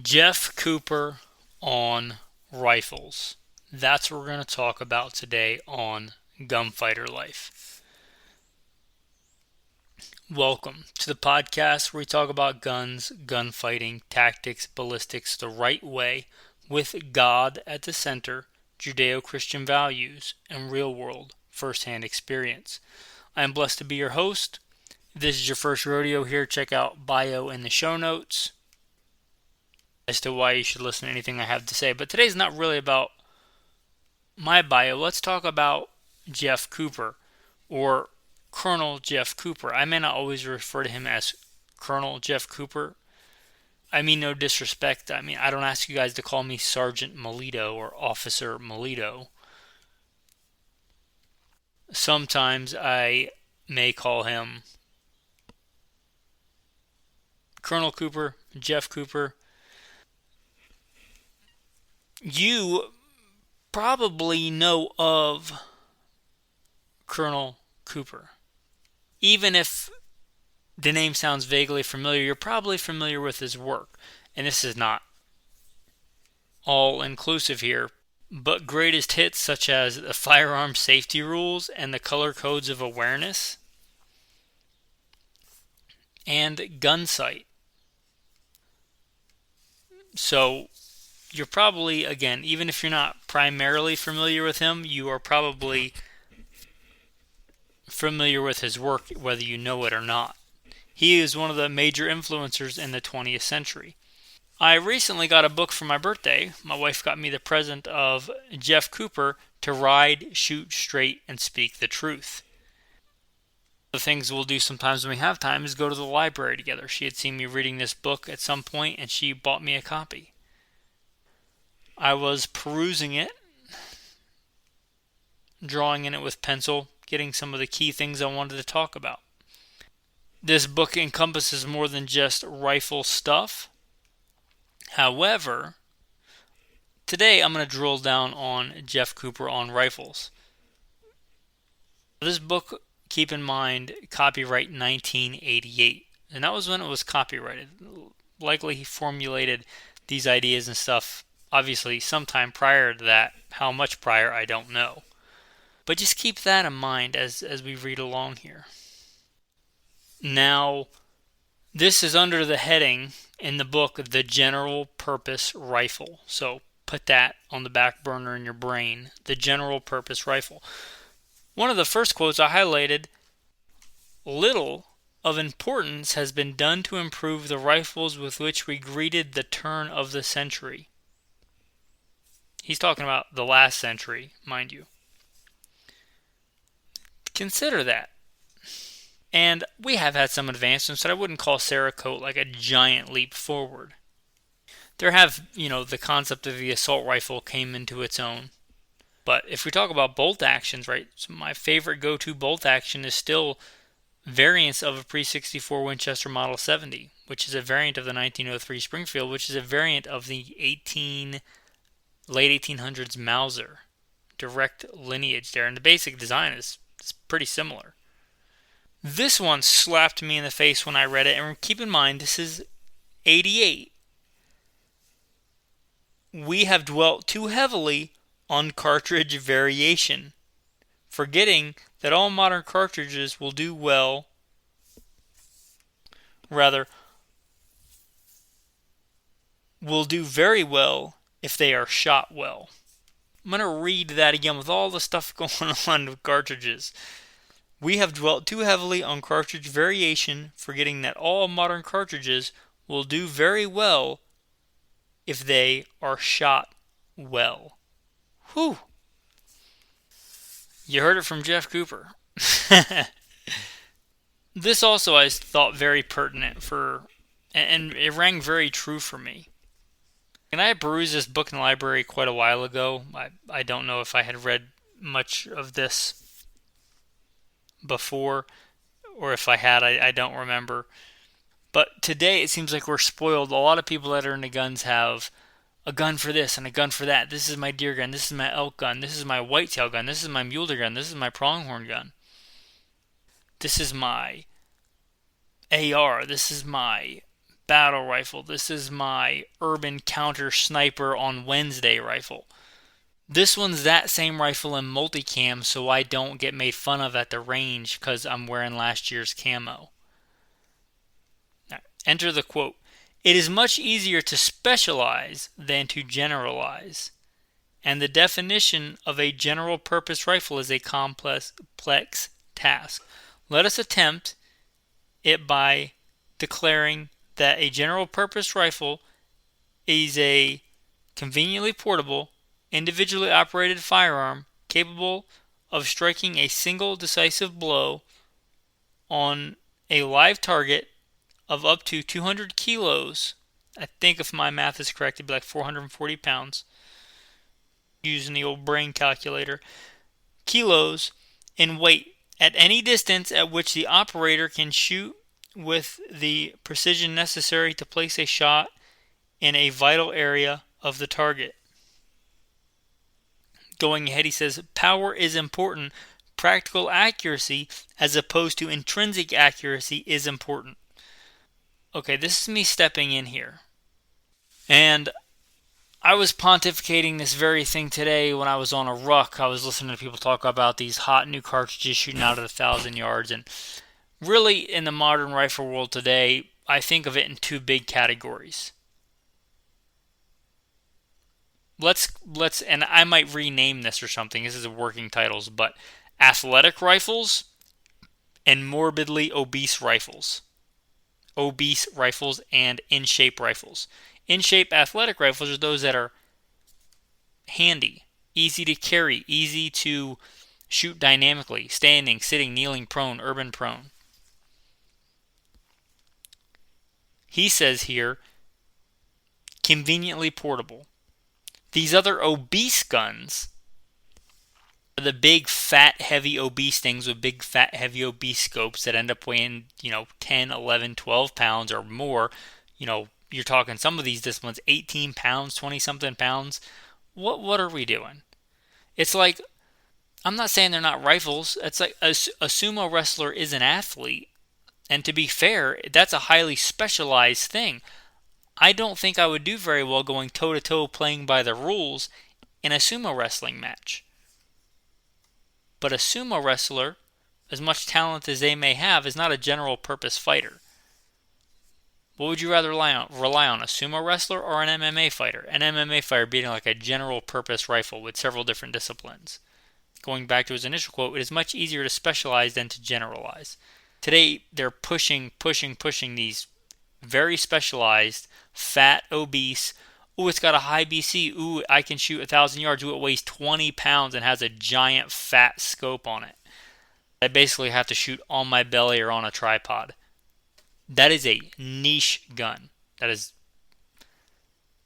Jeff Cooper on rifles. That's what we're going to talk about today on Gunfighter Life. Welcome to the podcast where we talk about guns, gunfighting, tactics, ballistics the right way, with God at the center, Judeo-Christian values, and real-world, first-hand experience. I am blessed to be your host. If this is your first rodeo here, check out bio in the show notes as to why you should listen to anything I have to say. But today's not really about my bio. Let's talk about Jeff Cooper, or Colonel Jeff Cooper. I may not always refer to him as Colonel Jeff Cooper. I mean no disrespect. I don't ask you guys to call me Sergeant Melito or Officer Melito. Sometimes I may call him Colonel Cooper, Jeff Cooper. You probably know of Colonel Cooper. Even if the name sounds vaguely familiar, you're probably familiar with his work. And this is not all inclusive here, but greatest hits such as the firearm safety rules and the color codes of awareness and Gunsight. So you're probably, again, even if you're not primarily familiar with him, you are probably familiar with his work, whether you know it or not. He is one of the major influencers in the 20th century. I recently got a book for my birthday. My wife got me the present of Jeff Cooper, To Ride, Shoot Straight, and Speak the Truth. The things we'll do sometimes when we have time is go to the library together. She had seen me reading this book at some point, and she bought me a copy. I was perusing it, drawing in it with pencil, getting some of the key things I wanted to talk about. This book encompasses more than just rifle stuff. However, today I'm going to drill down on Jeff Cooper on rifles. This book, keep in mind, copyright 1988. And that was when it was copyrighted. Likely he formulated these ideas and stuff, obviously, sometime prior to that. How much prior, I don't know. But just keep that in mind as we read along here. Now, this is under the heading in the book, The General Purpose Rifle. So put that on the back burner in your brain, the General Purpose Rifle. One of the first quotes I highlighted, little of importance has been done to improve the rifles with which we greeted the turn of the century. He's talking about the last century, mind you. Consider that. And we have had some advancements that I wouldn't call Cerakote like a giant leap forward. There have, the concept of the assault rifle came into its own. But if we talk about bolt actions, right, so my favorite go-to bolt action is still variants of a pre-64 Winchester Model 70, which is a variant of the 1903 Springfield, which is a variant of the late 1800s Mauser. Direct lineage there, and the basic design is pretty similar. This one slapped me in the face when I read it, and keep in mind, this is 88. We have dwelt too heavily on cartridge variation, forgetting that all modern cartridges will do very well if they are shot well. I'm going to read that again with all the stuff going on with cartridges. We have dwelt too heavily on cartridge variation, forgetting that all modern cartridges will do very well if they are shot well. Whew. You heard it from Jeff Cooper. This also I thought very pertinent and it rang very true for me. And I perused this book in the library quite a while ago. I don't know if I had read much of this before, or if I had, I don't remember. But today it seems like we're spoiled. A lot of people that are into guns have a gun for this and a gun for that. This is my deer gun. This is my elk gun. This is my whitetail gun. This is my mule deer gun. This is my pronghorn gun. This is my AR. This is my battle rifle. This is my urban counter sniper on Wednesday rifle. This one's that same rifle in multicam, so I don't get made fun of at the range because I'm wearing last year's camo. Now, enter the quote. It is much easier to specialize than to generalize, and the definition of a general purpose rifle is a complex task. Let us attempt it by declaring that a general purpose rifle is a conveniently portable, individually operated firearm capable of striking a single decisive blow on a live target of up to 200 kilos. I think if my math is correct, it'd be like 440 pounds. Using the old brain calculator. Kilos in weight at any distance at which the operator can shoot with the precision necessary to place a shot in a vital area of the target. Going ahead, he says, power is important. Practical accuracy, as opposed to intrinsic accuracy, is important. Okay, this is me stepping in here. And I was pontificating this very thing today when I was on a ruck. I was listening to people talk about these hot new cartridges shooting out at 1,000 yards. And really, in the modern rifle world today, I think of it in two big categories. Let's and I might rename this or something. This is working titles, but athletic rifles and morbidly obese rifles. Obese rifles and in-shape rifles. In-shape athletic rifles are those that are handy, easy to carry, easy to shoot dynamically, standing, sitting, kneeling, prone, urban prone. He says here, conveniently portable. These other obese guns are the big, fat, heavy, obese things with big, fat, heavy, obese scopes that end up weighing, 10, 11, 12 pounds or more. You're talking some of these disciplines, 18 pounds, 20-something pounds. What are we doing? It's like, I'm not saying they're not rifles. It's like a sumo wrestler is an athlete. And to be fair, that's a highly specialized thing. I don't think I would do very well going toe-to-toe playing by the rules in a sumo wrestling match. But a sumo wrestler, as much talent as they may have, is not a general purpose fighter. What would you rather rely on? A sumo wrestler or an MMA fighter? An MMA fighter beating like a general purpose rifle with several different disciplines. Going back to his initial quote, it is much easier to specialize than to generalize. Today, they're pushing these very specialized, fat, obese. Ooh, it's got a high BC. Ooh, I can shoot 1,000 yards. Ooh, it weighs 20 pounds and has a giant fat scope on it. I basically have to shoot on my belly or on a tripod. That is a niche gun. And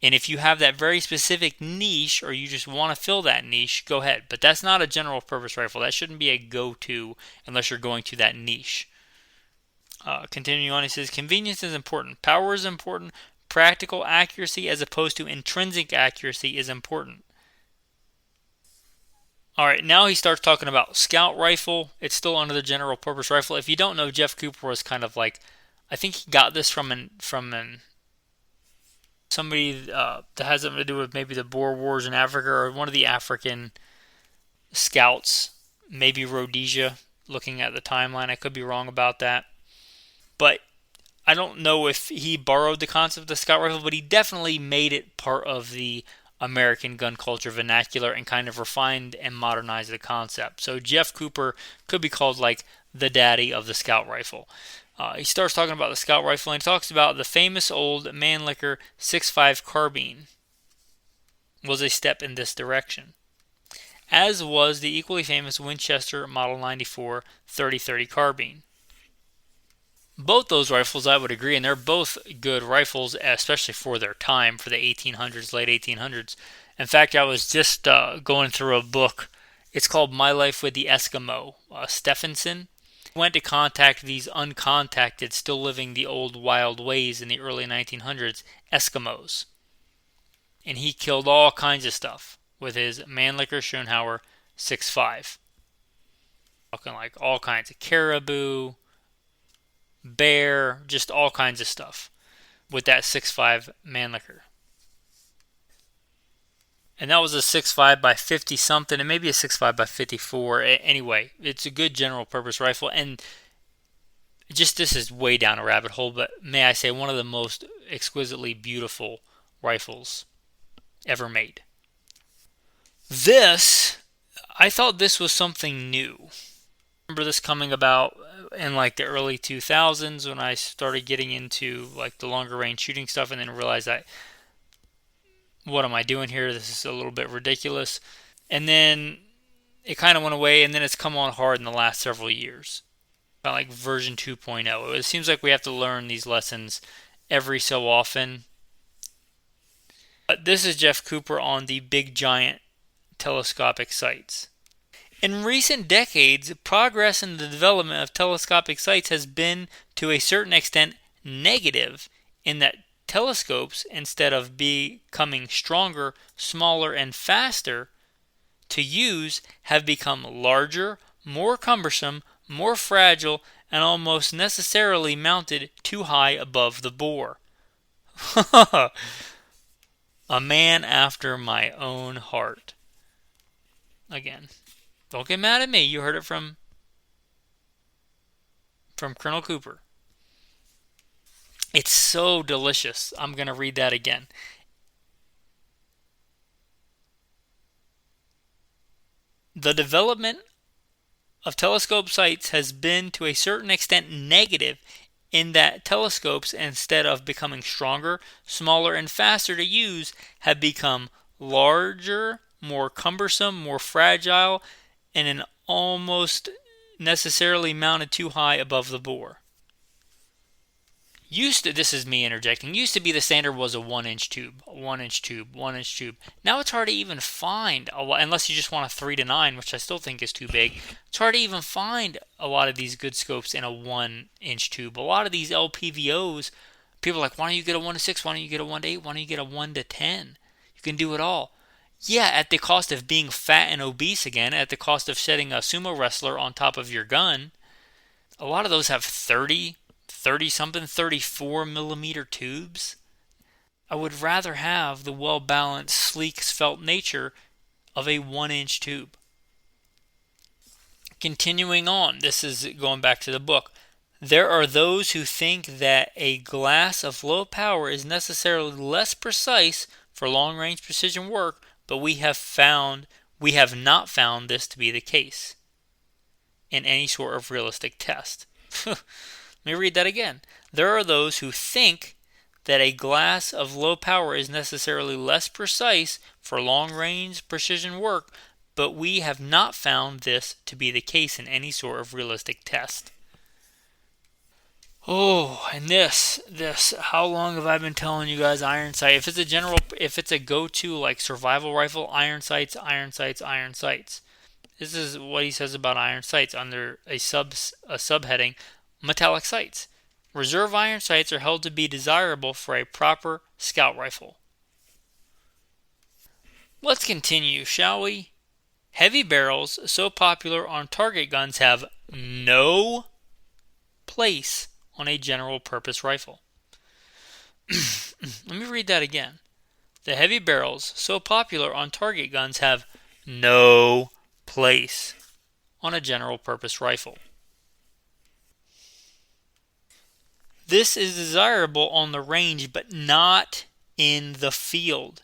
if you have that very specific niche, or you just want to fill that niche, go ahead. But that's not a general purpose rifle. That shouldn't be a go-to unless you're going to that niche. Continuing on, he says, convenience is important. Power is important. Practical accuracy as opposed to intrinsic accuracy is important. Alright, now he starts talking about scout rifle. It's still under the general purpose rifle. If you don't know, Jeff Cooper was kind of like, I think he got this from somebody that has something to do with maybe the Boer Wars in Africa, or one of the African scouts, maybe Rhodesia, looking at the timeline. I could be wrong about that. But I don't know if he borrowed the concept of the scout rifle, but he definitely made it part of the American gun culture vernacular and kind of refined and modernized the concept. So Jeff Cooper could be called like the daddy of the scout rifle. He starts talking about the scout rifle, and he talks about the famous old Mannlicher 6.5 carbine was a step in this direction, as was the equally famous Winchester Model 94 30-30 carbine. Both those rifles, I would agree, and they're both good rifles, especially for their time, for the 1800s, late 1800s. In fact, I was just going through a book. It's called My Life with the Eskimo, Stephenson. He went to contact these uncontacted, still living the old wild ways in the early 1900s, Eskimos. And he killed all kinds of stuff with his Mannlicher Schoenhauer 6.5. Talking like all kinds of caribou, bear, just all kinds of stuff. with that 6.5 Mannlicher. And that was a 6.5 by 50 something, and maybe a 6.5 by 54. Anyway, it's a good general purpose rifle, and just this is way down a rabbit hole, but may I say one of the most exquisitely beautiful rifles ever made. I thought this was something new. I remember this coming about in like the early 2000s when I started getting into like the longer range shooting stuff, and then realized that what am I doing here? This is a little bit ridiculous. And then it kind of went away, and then it's come on hard in the last several years. Kind of like version 2.0. It seems like we have to learn these lessons every so often. This is Jeff Cooper on the big giant telescopic sights. In recent decades, progress in the development of telescopic sights has been to a certain extent negative, in that telescopes, instead of becoming stronger, smaller, and faster to use, have become larger, more cumbersome, more fragile, and almost necessarily mounted too high above the bore. A man after my own heart. Again, don't get mad at me. You heard it from Colonel Cooper. It's so delicious. I'm going to read that again. The development of telescope sights has been to a certain extent negative, in that telescopes, instead of becoming stronger, smaller, and faster to use, have become larger, more cumbersome, more fragile, and almost necessarily mounted too high above the bore. This is me interjecting, used to be the standard was a 1-inch tube, a 1-inch tube, 1-inch tube. Now it's hard to even find, unless you just want a 3-9, which I still think is too big. It's hard to even find a lot of these good scopes in a 1-inch tube. A lot of these LPVOs, people are like, why don't you get a 1-6, why don't you get a 1-8, why don't you get a 1-10? You can do it all. Yeah, at the cost of being fat and obese again, at the cost of setting a sumo wrestler on top of your gun. A lot of those have 30 something, 34 millimeter tubes. I would rather have the well balanced, sleek, svelte nature of a 1-inch tube. Continuing on, this is going back to the book. There are those who think that a glass of low power is necessarily less precise for long range precision work, but we have not found this to be the case in any sort of realistic test. Let me read that again. There are those who think that a glass of low power is necessarily less precise for long-range precision work, but we have not found this to be the case in any sort of realistic test. Oh, and this, how long have I been telling you guys iron sight? If it's a go-to like survival rifle, iron sights, iron sights, iron sights. This is what he says about iron sights under a subheading, metallic sights. Reserve iron sights are held to be desirable for a proper scout rifle. Let's continue, shall we? Heavy barrels, so popular on target guns, have no place on a general purpose rifle. Let me read that again. The heavy barrels, so popular on target guns, have no place on a general purpose rifle. This is desirable on the range, but not in the field.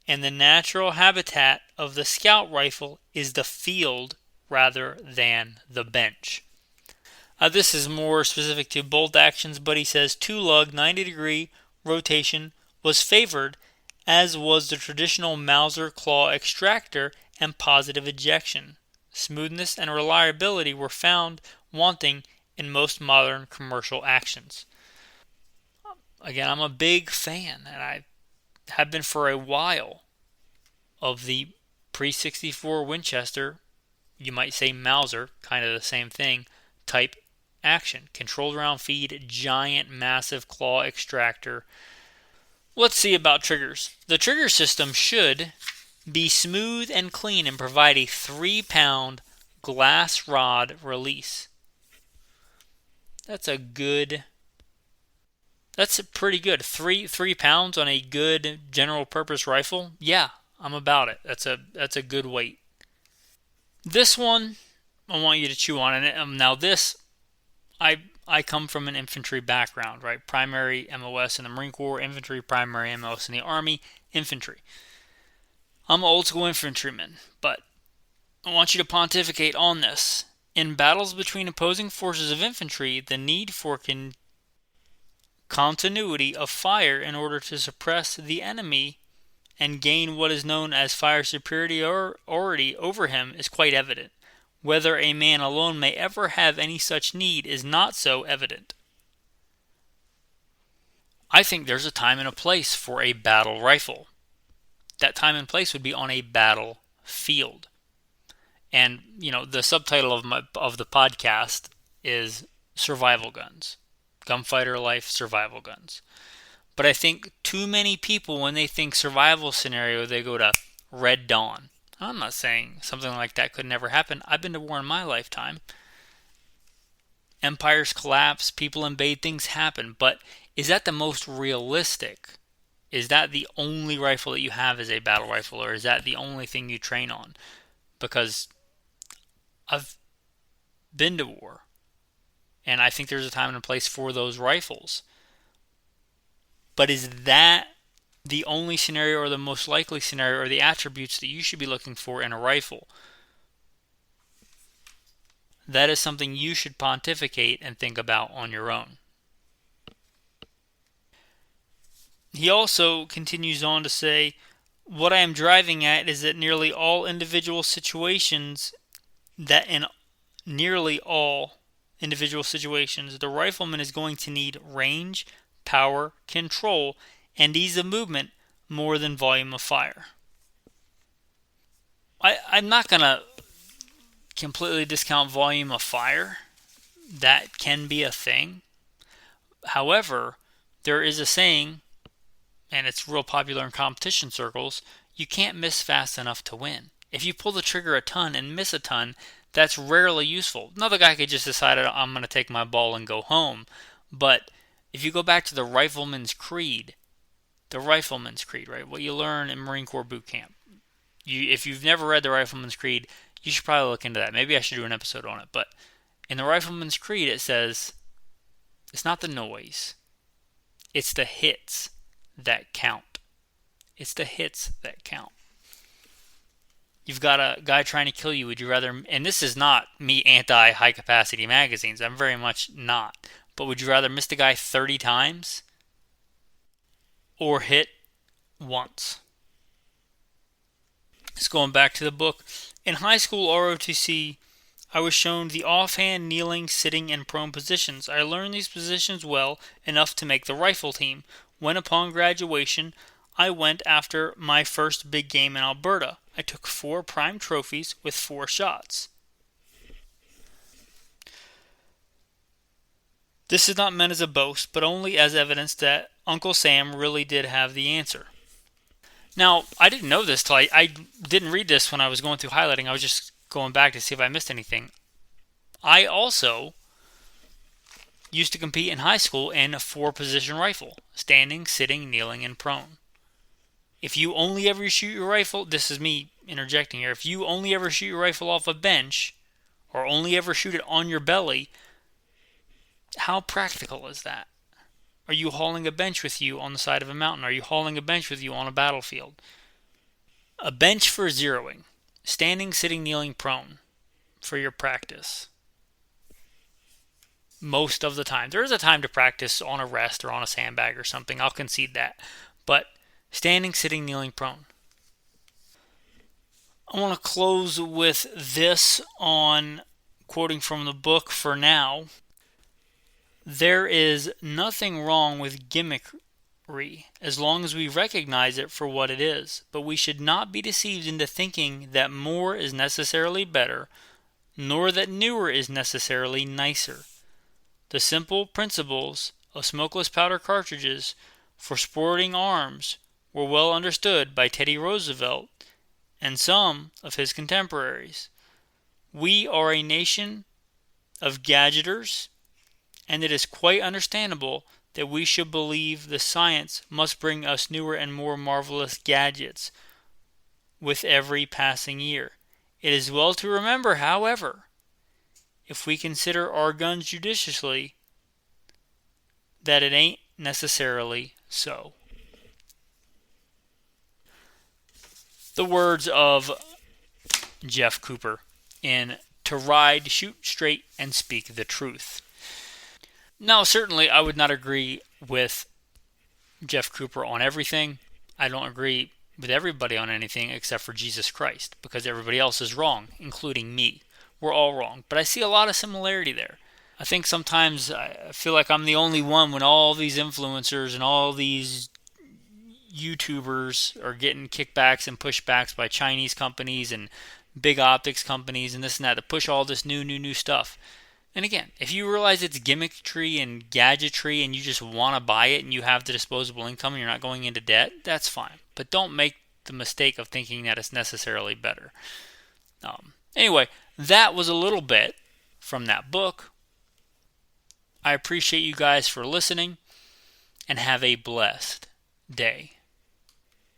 And the natural habitat of the scout rifle is the field rather than the bench. This is more specific to bolt actions, but he says two-lug 90-degree rotation was favored, as was the traditional Mauser claw extractor and positive ejection. Smoothness and reliability were found wanting in most modern commercial actions. Again, I'm a big fan, and I have been for a while, of the pre-64 Winchester, you might say Mauser, kind of the same thing, type action. Controlled round feed, giant, massive claw extractor. Let's see about triggers. The trigger system should be smooth and clean and provide a 3-pound glass rod release. That's a good That's pretty good. Three pounds on a good general purpose rifle. Yeah, I'm about it. That's a good weight. This one, I want you to chew on it. Now this, I come from an infantry background, right? Primary MOS in the Marine Corps, infantry, primary MOS in the Army, infantry. I'm an old school infantryman, but I want you to pontificate on this. In battles between opposing forces of infantry, the need for continuity of fire in order to suppress the enemy and gain what is known as fire superiority over him is quite evident. Whether a man alone may ever have any such need is not so evident. I think there's a time and a place for a battle rifle. That time and place would be on a battlefield. And, the subtitle of the podcast is Survival Guns. Gunfighter Life Survival Guns. But I think too many people, when they think survival scenario, they go to Red Dawn. I'm not saying something like that could never happen. I've been to war in my lifetime. Empires collapse, people invade, things happen. But is that the most realistic? Is that the only rifle that you have as a battle rifle, or is that the only thing you train on? Because I've been to war, and I think there's a time and a place for those rifles. But is that the only scenario or the most likely scenario or the attributes that you should be looking for in a rifle? That is something you should pontificate and think about on your own. He also continues on to say, what I am driving at is that in nearly all individual situations, the rifleman is going to need range, power, control, and ease of movement more than volume of fire. I'm not going to completely discount volume of fire. That can be a thing. However, there is a saying, and it's real popular in competition circles, you can't miss fast enough to win. If you pull the trigger a ton and miss a ton, that's rarely useful. Another guy could just decide, I'm going to take my ball and go home. But if you go back to the Rifleman's Creed, right? What you learn in Marine Corps boot camp. If you've never read the Rifleman's Creed, you should probably look into that. Maybe I should do an episode on it. But in the Rifleman's Creed, it says, it's not the noise. It's the hits that count. It's the hits that count. You've got a guy trying to kill you. Would you rather, and this is not me anti-high capacity magazines. I'm very much not. But would you rather miss the guy 30 times or hit once? Just going back to the book. In high school ROTC, I was shown the offhand, kneeling, sitting, and prone positions. I learned these positions well enough to make the rifle team. When upon graduation, I went after my first big game in Alberta. I took 4 prime trophies with 4 shots. This is not meant as a boast, but only as evidence that Uncle Sam really did have the answer. Now, I didn't know this till I didn't read this when I was going through highlighting. I was just going back to see if I missed anything. I also used to compete in high school in a 4-position rifle: standing, sitting, kneeling, and prone. If you only ever shoot your rifle, this is me interjecting here, if you only ever shoot your rifle off a bench, or only ever shoot it on your belly, how practical is that? Are you hauling a bench with you on the side of a mountain? Are you hauling a bench with you on a battlefield? A bench for zeroing. Standing, sitting, kneeling, prone for your practice. Most of the time. There is a time to practice on a rest or on a sandbag or something. I'll concede that. But standing, sitting, kneeling, prone. I want to close with this on quoting from the book for now. There is nothing wrong with gimmickry as long as we recognize it for what it is, but we should not be deceived into thinking that more is necessarily better, nor that newer is necessarily nicer. The simple principles of smokeless powder cartridges for sporting arms were well understood by Teddy Roosevelt and some of his contemporaries. We are a nation of gadgeters, and it is quite understandable that we should believe the science must bring us newer and more marvelous gadgets with every passing year. It is well to remember, however, if we consider our guns judiciously, that it ain't necessarily so. The words of Jeff Cooper in To Ride, Shoot Straight, and Speak the Truth. Now, certainly I would not agree with Jeff Cooper on everything. I don't agree with everybody on anything except for Jesus Christ, because everybody else is wrong, including me. We're all wrong. But I see a lot of similarity there. I think sometimes I feel like I'm the only one when all these influencers and all these YouTubers are getting kickbacks and pushbacks by Chinese companies and big optics companies and this and that to push all this new stuff. And again, if you realize it's gimmickry and gadgetry and you just want to buy it and you have the disposable income and you're not going into debt, that's fine. But don't make the mistake of thinking that it's necessarily better. Anyway, that was a little bit from that book. I appreciate you guys for listening and have a blessed day.